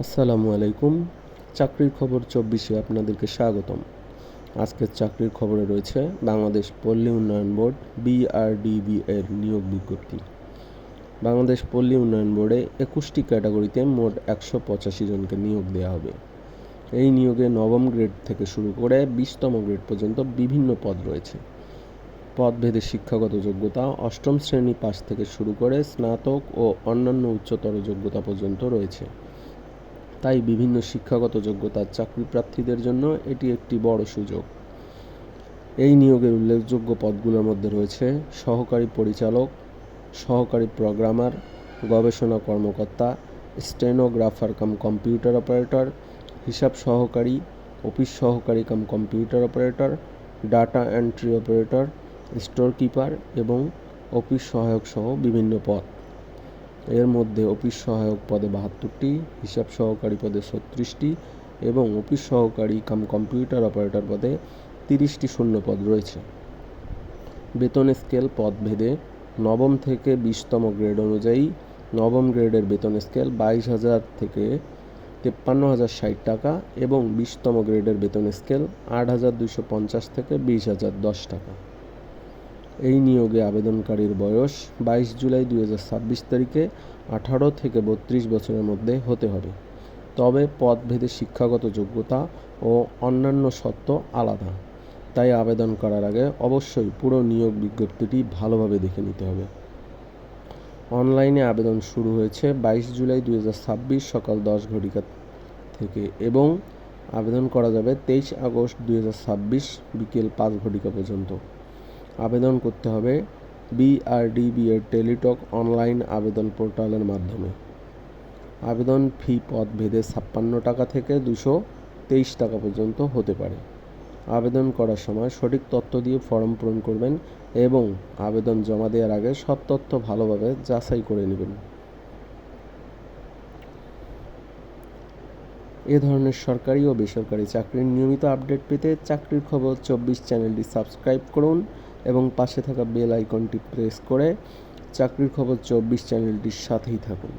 আসসালামু আলাইকুম। চাকরির খবর 24-এ আপনাদেরকে স্বাগতম। আজকের চাকরির খবরে রয়েছে বাংলাদেশ পল্লী উন্নয়ন বোর্ড BRDB এর নিয়োগ বিজ্ঞপ্তি। বাংলাদেশ পল্লী উন্নয়ন বোর্ডে 21টি ক্যাটাগরিতে মোট 185 জনকে নিয়োগ দেওয়া হবে। এই নিয়োগে নবম গ্রেড থেকে শুরু করে 20তম গ্রেড পর্যন্ত বিভিন্ন পদ রয়েছে। পদভেদে শিক্ষাগত যোগ্যতা অষ্টম শ্রেণী পাস থেকে শুরু করে স্নাতক ও অন্যান্য উচ্চতর যোগ্যতা পর্যন্ত রয়েছে। তাই বিভিন্ন শিক্ষাগত যোগ্যতার চাকরি প্রার্থীদের জন্য এটি একটি বড় সুযোগ। এই নিয়োগের উল্লেখযোগ্য পদগুলোর মধ্যে রয়েছে সহকারী পরিচালক, সহকারী প্রোগ্রামার, গবেষণা কর্মকর্তা, স্টেনোগ্রাফার কাম কম্পিউটার অপারেটর, হিসাব সহকারী, অফিস সহকারী cum computer operator, data entry operator, store keeper এবং অফিস সহায়ক সহ বিভিন্ন পদ। এর মধ্যে অফিস সহায়ক পদে 72টি, হিসাব সহকারী পদে 36টি এবং অফিস সহকারী কাম কম্পিউটার অপারেটর পদে 30টি শূন্য পদ রয়েছে। বেতন স্কেল পদভেদে নবম থেকে 20তম গ্রেড অনুযায়ী নবম গ্রেডের বেতন স্কেল 22,000 থেকে 53,060 টাকা এবং 20তম গ্রেডের বেতন স্কেল 8,250 থেকে 20,010 টাকা। এই নিয়োগে আবেদনকারীর বয়স 22 জুলাই 2026 তারিখে 18 থেকে 32 বছরের মধ্যে হতে হবে। তবে পদভেদে শিক্ষাগত যোগ্যতা ও অন্যান্য শর্ত আলাদা, তাই আবেদন করার আগে অবশ্যই পুরো নিয়োগ বিজ্ঞপ্তিটি ভালোভাবে দেখে নিতে হবে। অনলাইনে আবেদন শুরু হয়েছে 22 জুলাই 2026 সকাল 10 ঘটিকা থেকে এবং আবেদন করা যাবে 23 আগস্ট 2026 বিকেল 5 ঘটিকা পর্যন্ত। আবেদন করতে হবে BRDB এর টেলিটক অনলাইন আবেদন পোর্টালের মাধ্যমে। আবেদন ফি পদভেদে 56 টাকা থেকে 223 টাকা পর্যন্ত হতে পারে। আবেদন করার সময় সঠিক তথ্য দিয়ে ফর্ম পূরণ করবেন এবং আবেদন জমা দেওয়ার আগে সব তথ্য ভালোভাবে যাচাই করে নেবেন। এ ধরনের সরকারি ও বেসরকারি চাকরির নিয়মিত আপডেট পেতে চাকরির খবর 24 চ্যানেলটি সাবস্ক্রাইব করুন এবং পাশে থাকা বেল আইকনটি প্রেস করে চাকরির খবর 24 চ্যানেলটির সাথেই থাকুন।